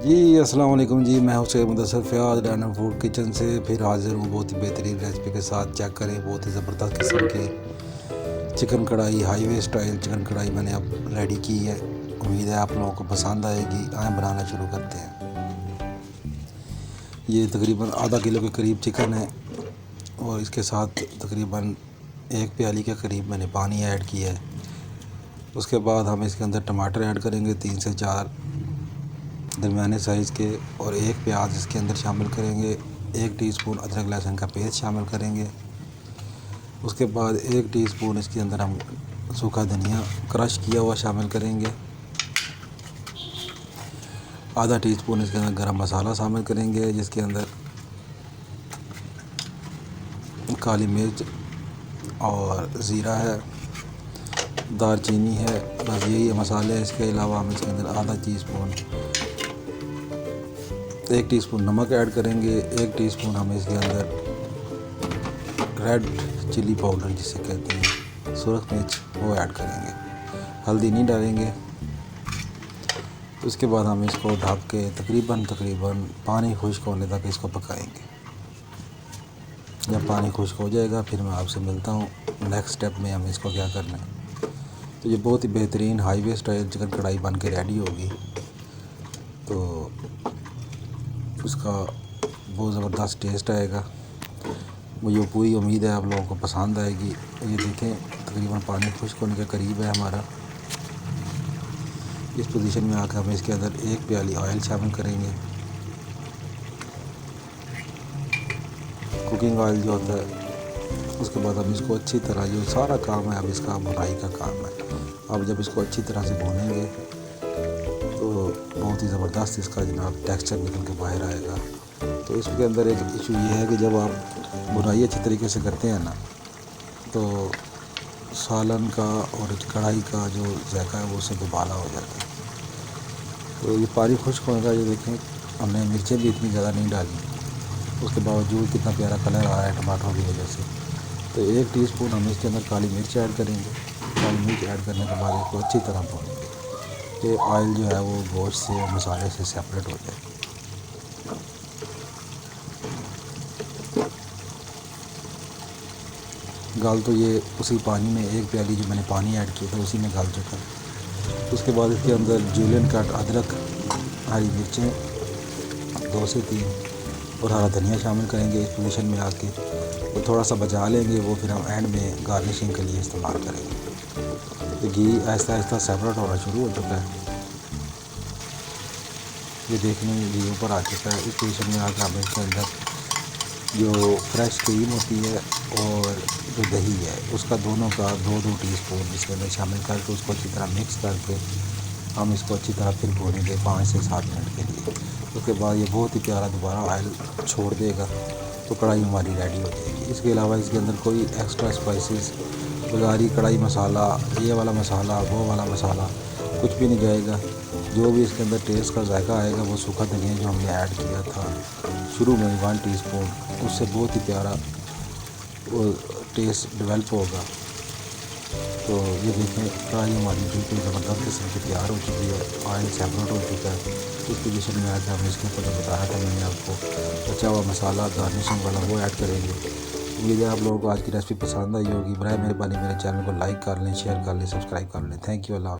जी अस्सलाम वालेकुम जी, मैं Hussain Mudassir Fayaz Diana food kitchen से फिर हाज़िर हूँ बहुत ही बेहतरीन रेसिपी के साथ। चेक करें, बहुत ही ज़बरदस्त किस्म की चिकन कढ़ाई, हाईवे स्टाइल चिकन कढ़ाई मैंने अब रेडी की है। उम्मीद है आप लोगों को पसंद आएगी। आए बनाना शुरू करते हैं। ये तकरीबन आधा किलो के करीब चिकन है और इसके साथ तकरीबन एक प्याली के करीब मैंने पानी ऐड किया है। उसके बाद हम इसके अंदर टमाटर ऐड करेंगे 3 से 4 दरमियाने साइज़ के, और एक प्याज इसके अंदर शामिल करेंगे। 1 टीस्पून अदरक लहसुन का पेस्ट शामिल करेंगे। उसके बाद 1 टीस्पून इसके अंदर हम सूखा धनिया क्रश किया हुआ शामिल करेंगे। आधा टीस्पून इसके अंदर गरम मसाला शामिल करेंगे, जिसके अंदर काली मिर्च और ज़ीरा है, दालचीनी है, बस यही मसाले हैं। इसके अलावा हम इसके अंदर आधा टीस्पून 1 टीस्पून नमक ऐड करेंगे। 1 टीस्पून हम इसके अंदर रेड चिली पाउडर जिसे कहते हैं सुरख मिर्च, वो ऐड करेंगे। हल्दी नहीं डालेंगे। उसके बाद हम इसको ढक के तकरीबन पानी खुश्क होने तक इसको पकाएंगे। जब पानी खुश्क हो जाएगा फिर मैं आपसे मिलता हूँ नेक्स्ट स्टेप में हमें इसको क्या करना है। तो ये बहुत ही बेहतरीन हाईवे स्टाइल चिकन कढ़ाई बन के रेडी होगी। तो उसका बहुत ज़बरदस्त टेस्ट आएगा। मुझे पूरी उम्मीद है आप लोगों को पसंद आएगी। ये देखें, तकरीबन पानी खुश्क होने के करीब है हमारा। इस पोजीशन में आकर हम इसके अंदर 1 प्याली ऑयल शामिल करेंगे। कुकिंग ऑयल जो होता है। उसके बाद हम इसको अच्छी तरह, जो सारा काम है अब इसका भुनाई का काम है। अब जब इसको अच्छी तरह से भूनेंगे तो बहुत ही ज़बरदस्त इसका जनाब टेक्सचर निकल के बाहर आएगा। तो इसके अंदर एक इशू ये है कि जब आप भुनाई अच्छी तरीके से करते हैं ना, तो सालन का और कढ़ाई का जो जायका है वो उससे दुबाला हो जाता है। तो ये पानी खुश्क होगा। ये देखें, हमने मिर्चें भी इतनी ज़्यादा नहीं डाली, उसके बावजूद कितना प्यारा कलर आ रहा है टमाटरों की वजह से। तो 1 टीस्पून हम इसके अंदर काली मिर्च ऐड करेंगे। काली मिर्च ऐड करने के बाद इसको अच्छी तरह भूनेंगे कि ऑयल जो है वो गोश्त से और मसाले से सेपरेट हो जाए। गल तो ये उसी पानी में 1 प्याली जो मैंने पानी ऐड किया था उसी में गल चुका है। उसके बाद इसके अंदर जूलियन कट अदरक, हरी मिर्चें 2 से 3 और हरा धनिया शामिल करेंगे। इस पोजीशन में आके तो थोड़ा सा बचा लेंगे, वो फिर हम एंड में गार्निशिंग के लिए इस्तेमाल करेंगे। तो घी आहिस्ता आहिस्ता सेपरेट होना शुरू हो चुका है। ये देखने में घी ऊपर आ चुका है। इस पोजीशन में आकर हम इसके अंदर जो फ्रेश क्रीम होती है और जो दही है उसका दोनों का 2-2 टीस्पून इसके अंदर शामिल करके उसको अच्छी तरह मिक्स करके हम इसको अच्छी तरह फिर भूनेंगे 5 से 7 मिनट के लिए। उसके बाद ये बहुत ही प्यारा दोबारा ऑयल छोड़ देगा तो कढ़ाई हमारी रेडी हो जाएगी। इसके अलावा इसके अंदर कोई एक्स्ट्रा स्पाइसेस, बाज़ारी कढ़ाई मसाला, ये वाला मसाला, वो वाला मसाला कुछ भी नहीं जाएगा। जो भी इसके अंदर टेस्ट का जायका आएगा वो सूखा धनिया जो हमने ऐड किया था शुरू में 1 टीस्पून, उससे बहुत ही प्यारा वो टेस्ट डेवलप होगा। तो ये देखें, कढ़ाई हमारी बिल्कुल ज़बरदस्त किस्म की तैयार हो चुकी है। ऑयल सेपरेट हो चुका है। इस पोजीशन में आकर हमने इसके ऊपर जो बताया था मैंने आपको बचा हुआ मसाला गार्निशिंग वाला वो ऐड करेंगे। उम्मीद है आप लोगों को आज की रेसिपी पसंद आई होगी। बराए मेहरबानी मेरे चैनल को लाइक कर लें, शेयर कर लें, सब्सक्राइब कर लें। Thank you. अल्लाह।